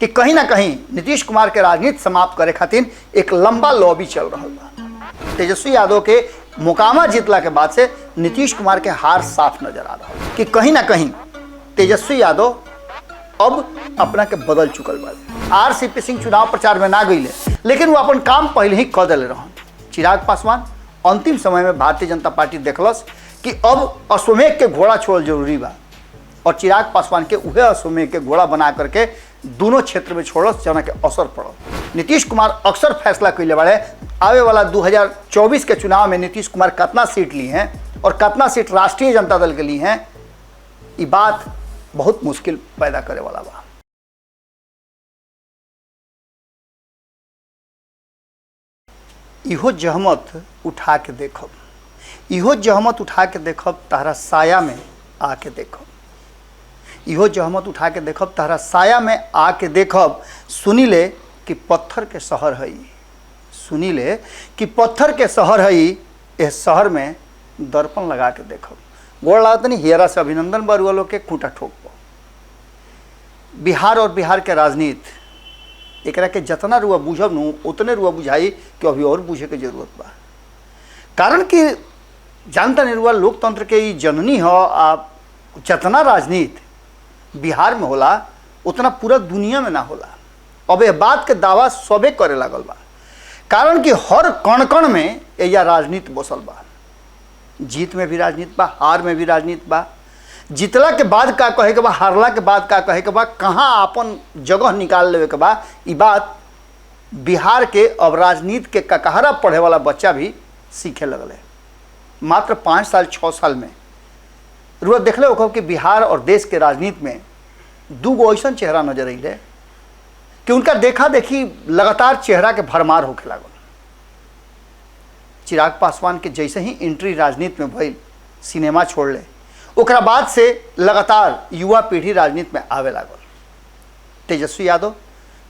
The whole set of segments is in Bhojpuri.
कि कहीं ना कहीं नीतीश कुमार के राजनीति समाप्त करे खातिर एक लंबा लॉबी चल रहा बा। तेजस्वी यादव के मोकामा जीतला के बाद से नीतीश कुमार के हार साफ नजर आ रहा कि कहीं ना कहीं तेजस्वी यादव अब अपना के बदल चुकल बा। आर.सी.पी. सिंह चुनाव प्रचार में ना गईले, लेकिन वो अपन काम पहले ही कर दिले रहन। चिराग पासवान अंतिम समय में भारतीय जनता पार्टी देखलस कि अब अश्वमेघ के घोड़ा छोड़ल जरूरी बा, और चिराग पासवान के उहे अश्वमेघ के घोड़ा बना करके दोनों क्षेत्र में छोड़स, जना के असर पड़ल। नीतीश कुमार अक्सर फैसला कैले बाड़े आवे वाला 2024 के चुनाव में नीतीश कुमार कितना सीट ली हैं और कितना सीट राष्ट्रीय जनता दल के ली हैं, ये बात बहुत मुश्किल पैदा करे वाला बा। इहो जहमत उठा के देखब, इहो जहमत उठा के देखब तारा साया में आके देखब, इहो जहमत उठा के देखब तारा साया में आके देखब। सुनी ले कि पत्थर के शहर है, सुनी ले कि पत्थर के शहर है, इस शहर में दर्पण लगा के देखब। गोड़ लागत नहीं हेरा से अभिनंदन बरुआ लोग के खूंटा ठोक। बिहार और बिहार के राजनीति एकरा के जतना रुआ बुझब नु उतने रुआ बुझाई कि अभी और बुझे के जरूरत बा। कारण कि जानता नहीं रुआ लोकतंत्र के ई जननी हो। आप जतना राजनीति बिहार में होला उतना पूरा दुनिया में ना होला। अब ये बात के दावा सबे करे लागल बा, कारण कि हर कण कण में यह राजनीति बसल बा। जीत में भी राजनीति बा, हार में भी राजनीति बा, जीतला के बाद का कहे के बा, हारला के बाद का कहे के बा, कहाँ अपन जगह निकाल लेवे के बा। ये बात बिहार के अब राजनीति के ककहरा पढ़े वाला बच्चा भी सीखे लगले। मात्र 5 साल 6 साल में रुआ देखले हो कि बिहार और देश के राजनीति में दूगो ऐसा चेहरा नजर अइले कि उनका देखा देखी लगातार चेहरा के भरमार होके लागल। चिराग पासवान के जैसे ही एंट्री राजनीति में भइल, सिनेमा छोड़ ले, ओकरा बाद से लगातार युवा पीढ़ी राजनीति में आवे लागल। तेजस्वी यादव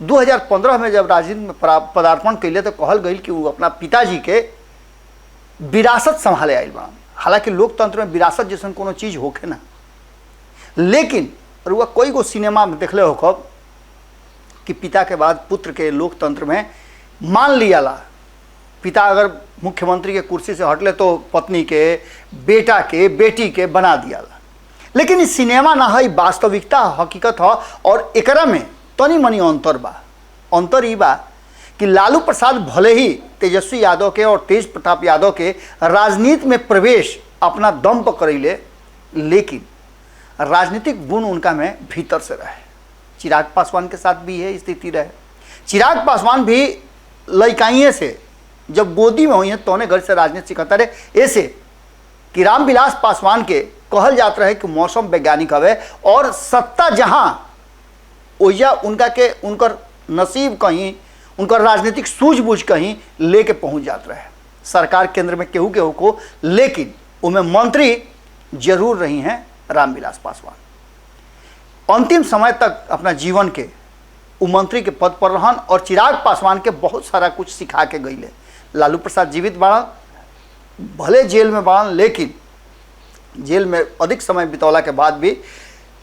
2015 में जब राजनीति में पदार्पण कैले तो कहल गई कि वो अपना पिताजी के विरासत संभाले आयल बा। हालांकि लोकतंत्र में विरासत जैसन कोनो चीज होखे ना, लेकिन रुआ कोई गो सिनेमा में देखले हो कब कि पिता के बाद पुत्र के लोकतंत्र में मान लियाला। पिता अगर मुख्यमंत्री के कुर्सी से हटले तो पत्नी के, बेटा के, बेटी के बना दियाला। लेकिन इस सिनेमा ना है, वास्तविकता हकीकत है। और एकरा में तनी मनी अंतर बा। अंतर ई बा कि लालू प्रसाद भले ही तेजस्वी यादव के और तेज प्रताप यादव के राजनीति में प्रवेश अपना दम पर करेले, लेकिन राजनीतिक गुण उनका में भीतर से रहे। चिराग पासवान के साथ भी यह स्थिति रहे। चिराग पासवान भी लइकाइए से जब गोदी में हुई हैं तो घर से राजनीति सिखाता रहे। ऐसे कि रामविलास पासवान के कहल जात रहे कि मौसम वैज्ञानिक हवे, और सत्ता जहां ओइजा उनका के उनकर नसीब कहीं, उनकर राजनीतिक सूझबूझ कहीं लेके पहुंच जात रहे। सरकार केंद्र में केहू केहू को, लेकिन उनमें मंत्री जरूर रही हैं रामविलास पासवान। अंतिम समय तक अपना जीवन के वो मंत्री के पद पर रहन, और चिराग पासवान के बहुत सारा कुछ सिखा के गईले। लालू प्रसाद जीवित बाड़न, भले जेल में बाड़न, लेकिन जेल में अधिक समय बितौला के बाद भी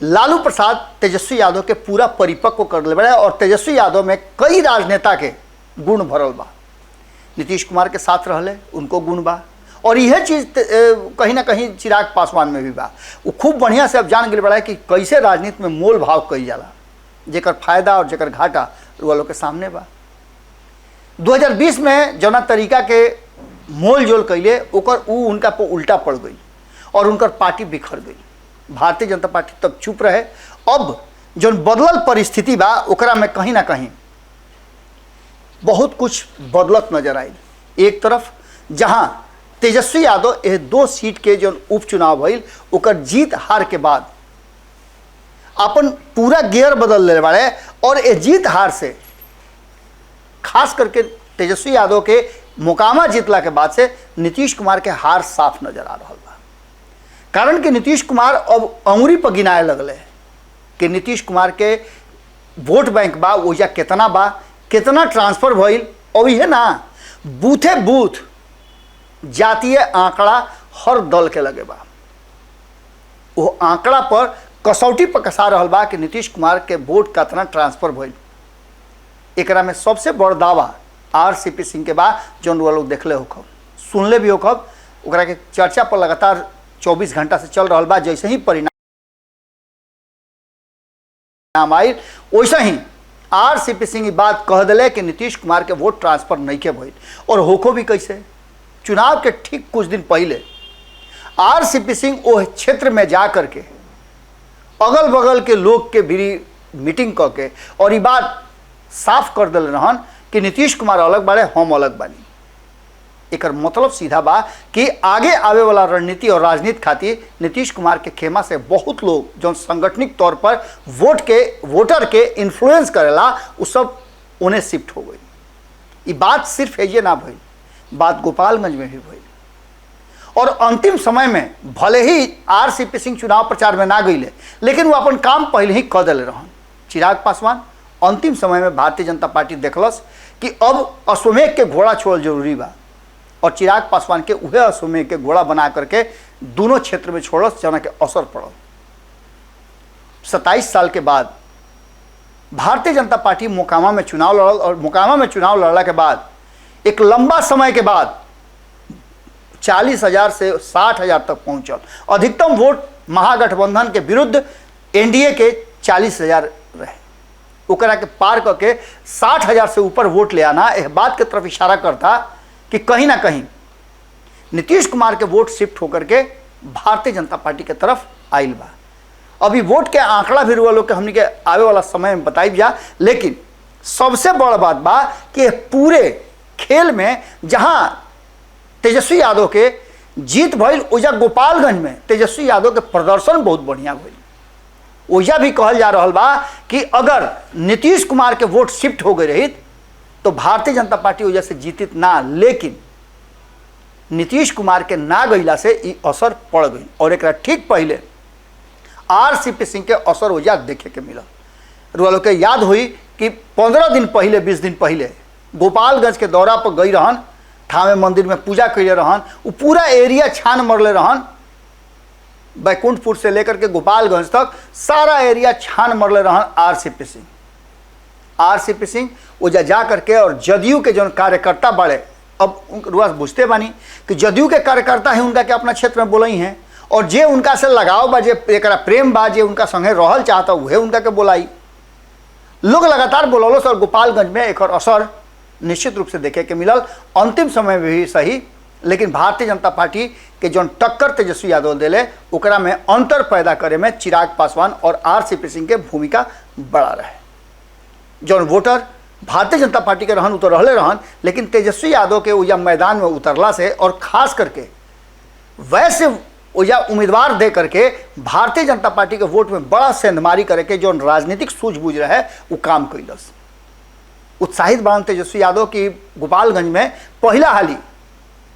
लालू प्रसाद तेजस्वी यादव के पूरा परिपक्व कर ले बड़े। और तेजस्वी यादव में कई राजनेता के गुण भरल बा। नीतीश कुमार के साथ रहले, उनको गुण बा, और यह चीज़ कहीं ना कहीं चिराग पासवान में भी बा। वो खूब बढ़िया से अब जान गए बड़ा कि कैसे राजनीति में मोल भाव कई जाला, जेकर फायदा और जेकर घाटा वालों के सामने बा। 2020 में जना तरीका के मोल जोल कैले ओकर ऊ उनका पर उल्टा पड़ गई और उनकर पार्टी बिखर गई। भारतीय जनता पार्टी तब चुप रहे। अब जो बदलल परिस्थिति बा ओकरा में कहीं ना कहीं बहुत कुछ बदलत नजर आई। एक तरफ जहां तेजस्वी यादव यह 2 सीट के जो उपचुनाव भइल ओकर जीत हार के बाद अपन पूरा गियर बदल ले बाड़े, और ये जीत हार से खास करके तेजस्वी यादव के मोकामा जीतला के बाद से नीतीश कुमार के हार साफ नजर आ रहा बा। कारण कि नीतीश कुमार अब अंगुरी पर गिनाए लगले कि नीतीश कुमार के वोट बैंक बा ओजा कितना बा, कितना ट्रांसफर भइल। और यह ना बूथे बूथ जातीय आंकड़ा हर दल के लगे बा। वो आंकड़ा पर कसौटी पर कसा रहल बा कि नीतीश कुमार के वोट कितना ट्रांसफर भइल। एकरा में सबसे बड़ दावा आरसीपी सिंह के बाद जौन वो लोग देखले होखब, सुनले भी होखब, ओकरा के चर्चा पर लगातार 24 घंटा से चल रहा बा। जैसे ही परिणाम आई वैसे ही आरसीपी सिंह ई बात कह दिले कि नीतीश कुमार के वोट ट्रांसफर नहीं के भइल। और होखो भी कैसे, चुनाव के ठीक कुछ दिन पहले आरसीपी सिंह वो क्षेत्र में जा करके अगल बगल के लोग के भी मीटिंग करके और ये बात साफ कर दिल रहन कि नीतीश कुमार अलग बाड़े, हम अलग बानी। एकर मतलब सीधा बा कि आगे आवे वाला रणनीति और राजनीति खातिर नीतीश कुमार के खेमा से बहुत लोग जो संगठनिक तौर पर वोटर के इन्फ्लुएंस करेला उ सब उन्हें शिफ्ट हो गई। ये बात सिर्फ एजे ना भइल, बात गोपालगंज में भी भइल। और अंतिम समय में भले ही आरसीपी सिंह चुनाव प्रचार में ना गईले, लेकिन वो अपन काम पहले ही कर दिले रहन। चिराग पासवान अंतिम समय में भारतीय जनता पार्टी देखलस कि अब अश्वमेघ के घोड़ा छोड़ल जरूरी बा, और चिराग पासवान के उहे अश्वमेघ के घोड़ा बना करके दोनों क्षेत्र में छोड़स, जना के असर पड़ल। 27 साल के बाद भारतीय जनता पार्टी मोकामा में चुनाव लड़ल, और मोकामा में चुनाव लड़ला के बाद एक लंबा समय के बाद 40,000 से 60,000 तक पहुंचल। अधिकतम वोट महागठबंधन के विरुद्ध एनडीए के 40,000 रहे, ओकरा के पार करके 60,000 से ऊपर वोट ले आना इस बात के तरफ इशारा करता कि कहीं ना कहीं नीतीश कुमार के वोट शिफ्ट होकर के भारतीय जनता पार्टी के तरफ आइल बा। अभी वोट के आंकड़ा भी रुआ लोग के हमने के आवे वाला समय में बताई जा, लेकिन सबसे बड़ बात बा कि पूरे खेल में जहां तेजस्वी यादव के जीत भइल, ओजा गोपालगंज में तेजस्वी यादव के प्रदर्शन बहुत बढ़िया भइल। ओजा भी कहल जा रहा बा कि अगर नीतीश कुमार के वोट शिफ्ट हो गए रही तो भारतीय जनता पार्टी वजह से जीतित ना, लेकिन नीतीश कुमार के ना गईला से ई असर पड़ गई। और एक ठीक पहले आरसीपी सिंह के असर वजह देखे के मिला। रुआ लोग के याद हुई कि 15 दिन पहले 20 दिन पहले गोपालगंज के दौरा पर गई रहन, थावे मंदिर में पूजा कैले रहन, वो पूरा एरिया छान मरले रहन, बैकुंठपुर से लेकर के गोपालगंज तक सारा एरिया छान मरले रहन आरसीपी सिंह। आरसीपी सिंह ओजा जा करके और जदयू के जो कार्यकर्ता बड़े, अब रुआ बुझते बानी कि जदयू के कार्यकर्ता ही उनका के अपना क्षेत्र में बोलाई हैं, और जे उनका से लगाव बा, जे एकरा प्रेम बा, जे उनका संगे रहल चाहता उहे उनका के बोलाई। लोग लगातार बोलौलो और गोपालगंज में एक असर निश्चित रूप से देखे के मिलल। अंतिम समय में भी सही, लेकिन भारतीय जनता पार्टी के जो टक्कर तेजस्वी यादव दिले ओकरा में अंतर पैदा करे में चिराग पासवान और आरसीपी सिंह के भूमिका बड़ा रहे। जौन वोटर भारतीय जनता पार्टी के रहन उतर रहले रहन, लेकिन तेजस्वी यादव के ओजा मैदान में उतरला से और खास करके वैसे ओजा उम्मीदवार दे करके भारतीय जनता पार्टी के वोट में बड़ा सेंधमारी करे के जो राजनीतिक सूझबूझ रहे वो काम कैलस। उत्साहित बान तेजस्वी यादव की गोपालगंज में पहला हाली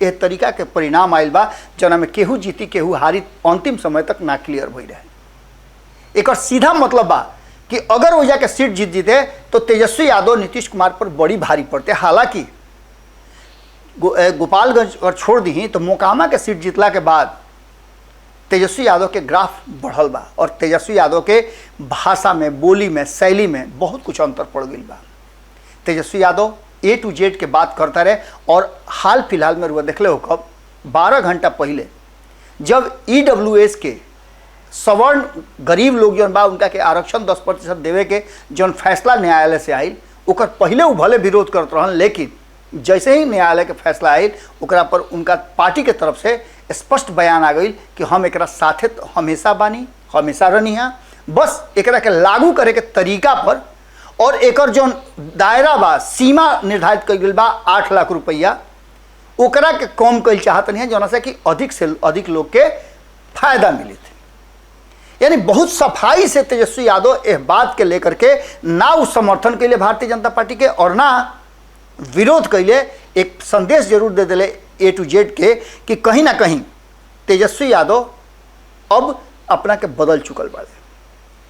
यह तरीका के परिणाम आयल बा, जना में केहू जीती केहू हारी अंतिम समय तक ना क्लियर भई रहे। एक सीधा मतलब बा कि अगर वजह के सीट जीत जीते तो तेजस्वी यादव नीतीश कुमार पर बड़ी भारी पड़ते। हालांकि गोपालगंज और छोड़ दी तो मोकामा के सीट जीतला के बाद तेजस्वी यादव के ग्राफ बढ़ल बा, और तेजस्वी यादव के भाषा में, बोली में, शैली में बहुत कुछ अंतर पड़ गई बा। Tejashwi Yadav A to Z के बात करता रहे, और हाल फिलहाल में रुआ देखले हो कब 12 घंटा पहले जब EWS के सवर्ण गरीब लोग जो बा उनका के आरक्षण 10% देवे के जौन फैसला न्यायालय से आयल, ओकर पहले वो भले विरोध करते रहन, लेकिन जैसे ही न्यायालय के फैसला आयल ओकरा पर उनका पार्टी के तरफ से स्पष्ट बयान आ गई कि हम एकरा साथे तो हमेशा बानी, हमेशा रहनी है, बस एकरा के लागू करे के तरीका पर और एकर जो दायरा बा, सीमा निर्धारित कइल बा 8 लाख रुपया, ओकरा के कम कइल चाहत नहीं है, जौना से कि अधिक से अधिक लोग के फायदा मिले थे। यानी बहुत सफाई से तेजस्वी यादव इस बात के लेकर के ना उस समर्थन के लिए भारतीय जनता पार्टी के और ना विरोध के लिए, एक संदेश जरूर दे दिले A to Z के कि कहीं ना कहीं तेजस्वी यादव अब अपना के बदल चुकल बा।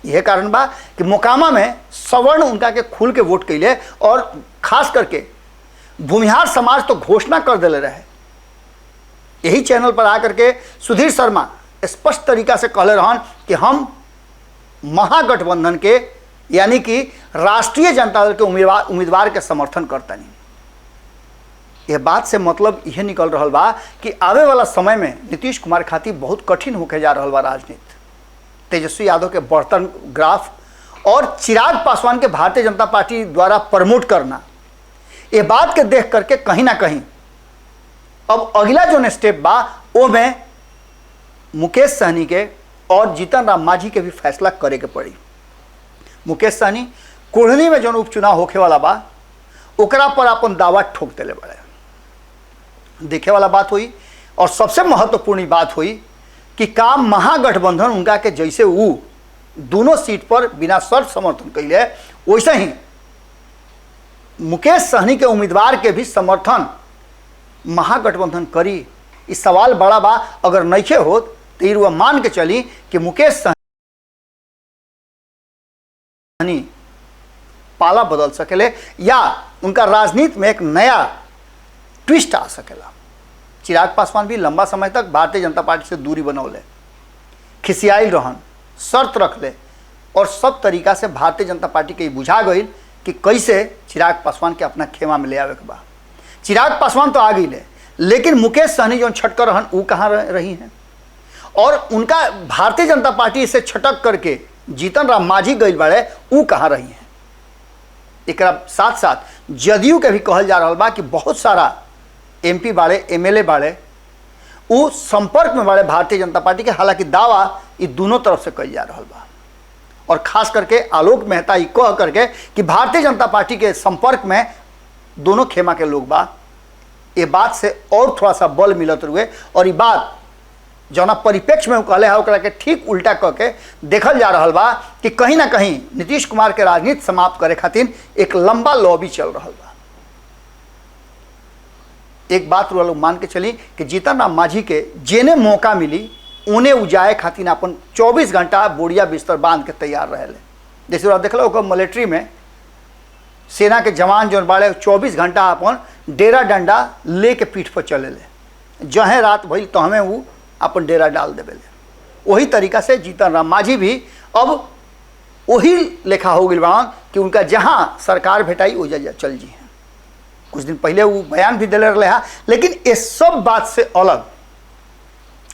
यह कारण बा कि मोकामा में सवर्ण उनका के खुल के वोट कैले, और खास करके भूमिहार समाज तो घोषणा कर दिले रहे। यही चैनल पर आकर के सुधीर शर्मा स्पष्ट तरीका से कहले रहन कि हम महागठबंधन के यानी कि राष्ट्रीय जनता दल के उम्मीदवार के समर्थन करता नहीं। यह बात से मतलब यह निकल रहा बा कि आवे वाला समय में नीतीश कुमार खातिर बहुत कठिन होके जा रहा बा राजनीति। तेजस्वी यादव के बढ़तन ग्राफ और चिराग पासवान के भारतीय जनता पार्टी द्वारा प्रमोट करना, ये बात के देख करके कहीं ना कहीं अब अगला जो स्टेप बा वो में मुकेश सहनी के और जीतन राम मांझी के भी फैसला करे के पड़ी। मुकेश सहनी कोढ़नी में जो उपचुनाव होखे वाला बा ओकरा पर अपन दावा ठोक देले बड़े। देखे वाला बात हुई और सबसे महत्वपूर्ण बात हुई कि काम महागठबंधन उनका के जैसे वो दोनों सीट पर बिना शर्त समर्थन कैले वैसे ही मुकेश सहनी के उम्मीदवार के भी समर्थन महागठबंधन करी। इस सवाल बड़ा बा, अगर नइखे होत तो ये मान के चली कि मुकेश सहनी पाला बदल सकेले या उनका राजनीति में एक नया ट्विस्ट आ सकेला। चिराग पासवान भी लंबा समय तक भारतीय जनता पार्टी से दूरी बनौले, खिसियाई रहन, शर्त रख ले और सब तरीका से भारतीय जनता पार्टी के बुझा गई कि कैसे चिराग पासवान के अपना खेमा में ले आवे के बा। चिराग पासवान तो आ गई ले, लेकिन मुकेश सहनी जो छटकर रहन वो कहाँ रही हैं और उनका भारतीय जनता पार्टी से छटक करके जीतन राम मांझी गई बाड़े वो कहाँ रही हैं। एक साथ साथ जदयू के भी कहल जा रहा बा कि बहुत सारा एमपी बाड़े, एमएलए बाड़े वो संपर्क में बाड़े भारतीय जनता पार्टी के। हालांकि दावा ये दोनों तरफ से कल जा रहा बा और खास करके आलोक मेहता ये कह करके कि भारतीय जनता पार्टी के संपर्क में दोनों खेमा के लोग बा। ये बात से और थोड़ा सा बल मिलत रुए और ये बात जौना परिप्रेक्ष्य में कहले है ओकरा के ठीक उल्टा कह के देखल जा रहा बा कि कहीं ना कहीं नीतीश कुमार के राजनीति समाप्त करे खातिर एक लंबा लॉबी चल रहा बा। एक बात लोग मान के चली कि जीतन राम मांझी के जेने मौका मिली उन्हें उजाए खातिर अपन 24 घंटा बोरिया बिस्तर बांध के तैयार रहे। जैसे देख लो मिलिट्री में सेना के जवान जो बाड़े 24 घंटा अपन डेरा डंडा ले के पीठ पर चले ले, जहें रात भइल तो हमें वो अपन डेरा डाल देवे ले। वही तरीका से जीतन राम मांझी भी अब वही लेखा हो गई बाण कि उनका जहाँ सरकार भेटाई वो चल जी हैं। कुछ दिन पहले वो बयान भी दिले रहे, लेकिन ये सब बात से अलग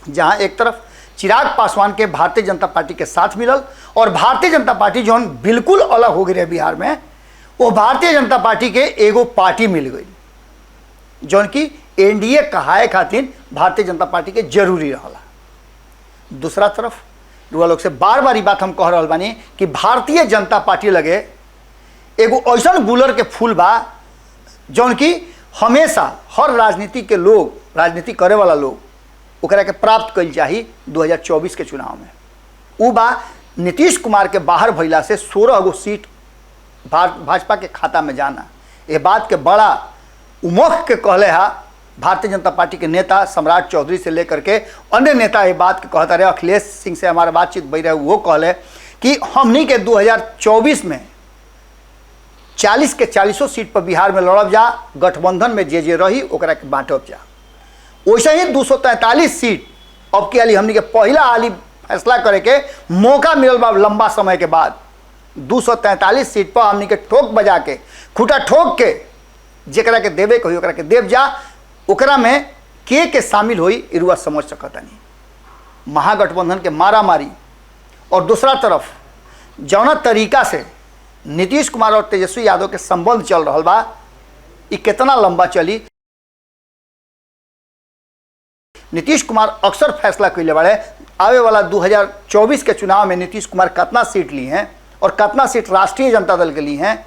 जहाँ एक तरफ चिराग पासवान के भारतीय जनता पार्टी के साथ मिलल और भारतीय जनता पार्टी जो बिल्कुल अलग हो गई रहे बिहार में, वो भारतीय जनता पार्टी के एगो पार्टी मिल गई जौन की एनडीए कहाए खातिर भारतीय जनता पार्टी के जरूरी रहला। दूसरा तरफ रुआ लोग से बार बार बात हम कह रहा बानी कि भारतीय जनता पार्टी लगे एगो ऐसा गुलर के फूल बा जौन की हमेशा हर राजनीति के लोग, राजनीति करे वाला लोग ओकरा के प्राप्त कल चाहिए 2024 के चुनाव में। वो बा नीतीश कुमार के बाहर भइला से 16 गो सीट भाजपा के खाता में जाना। ये बात के बड़ा उमख के कहले हा भारतीय जनता पार्टी के नेता सम्राट चौधरी से लेकर के अन्य नेता ये बात के कहता रहे। अखिलेश सिंह से हमारा बातचीत बही रहे, वो कहले कि हमनी के 2024 में 40 के 40 सीट पर बिहार में लड़ब जा, गठबंधन में जे रही ओकरा के बांटब जा। वैसे ही 243 सीट अब के हमनी के पहला आली फैसला करे के मौका मिलल बा लंबा समय के बाद। 243 सीट पर हमनी के ठोक बजा के, खूटा ठोक के जेकरा के देवे कही ओकरा के देव जा। ओकरा में के शामिल होई इरुआ समझ सकता नहीं। महागठबंधन के मारा मारी और दूसरा तरफ जौना तरीका से नीतीश कुमार और तेजस्वी यादव के संबंध चल रहा बा, ये कितना लंबा चली। नीतीश कुमार अक्सर फैसला कैले बाड़े आवे वाला 2024 के चुनाव में नीतीश कुमार कितना सीट ली हैं और कितना सीट राष्ट्रीय जनता दल के ली हैं,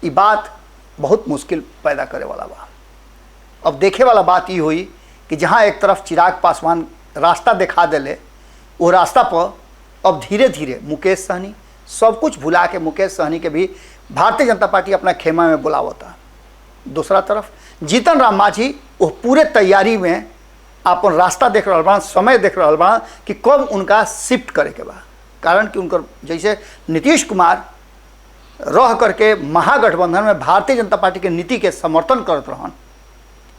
ये बात बहुत मुश्किल पैदा करे वाला बा। अब देखे वाला बात ये हुई कि जहाँ एक तरफ चिराग पासवान रास्ता दिखा दिले, वो रास्ता पर अब धीरे धीरे मुकेश सहनी सब कुछ भुला के मुकेश सहनी के भी भारतीय जनता पार्टी अपना खेमा में बुलावता। दूसरा तरफ जीतन राम मांझी वो पूरे तैयारी में अपन रास्ता देख रहा बा, समय देख रहा बा कि कब उनका शिफ्ट करे के बा। कारण कि उनकर जैसे नीतीश कुमार रह करके महागठबंधन में भारतीय जनता पार्टी के नीति के समर्थन करत रहन,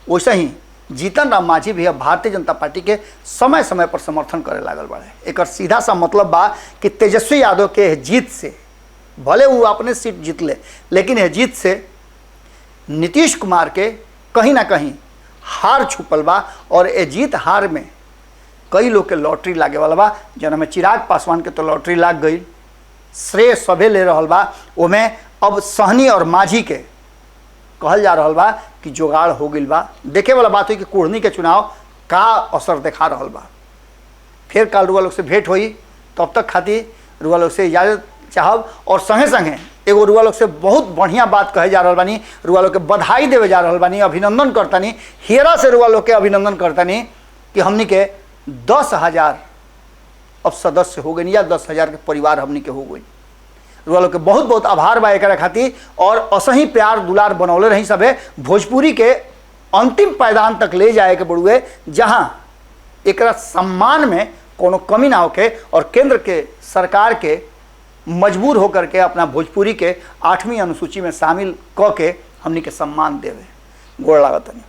वैसे ही जीतन राम मांझी भी अब भारतीय जनता पार्टी के समय समय पर समर्थन करे लागल बाड़े। एक सीधा सा मतलब बा कि तेजस्वी यादव के जीत से भले वो अपने सीट जीत ले, लेकिन यह जीत से नीतीश कुमार के कहीं ना कहीं हार छुपल बा। और ये जीत हार में कई लोग के लॉटरी लागे वाला बा, जना में चिराग पासवान के तो लॉटरी लाग गई, श्रेय सभे ले रहल बा। ओमें अब सहनी और माझी के कहल जा रहल बा कि जुगाड़ हो गई बा। देखे वाला बात हुई कि कुढ़नी के चुनाव का असर देखा रहल बा। फिर कल रुआ लोग से भेंट हुई, तब तक खातिर रुआ लोग से इजाज़त चाहब। और संगे संगे एगो रुआ लोग से बहुत बढ़िया बात कहे जा रहल बानी, रुआ लोग के बधाई देवे जा रहल बानी, अभिनंदन करतानी, हेरा से रुआ लोग के अभिनंदन करतानी कि हमनी के 10,000 अब सदस्य हो गए या 10,000 के परिवार हमनी के हो गई। रुआ लोग के बहुत बहुत आभार बा एकरा खातिर। और असही प्यार दुलार बनौले रही सबे, भोजपुरी के अंतिम पायदान तक ले जाए के बड़ुए, जहाँ एकरा सम्मान में कोनो कमी ना होके और केंद्र के सरकार के मजबूर होकर के अपना भोजपुरी के 8वीं अनुसूची में शामिल क के हमनी के सम्मान देवे। गोड़ लागत नहीं।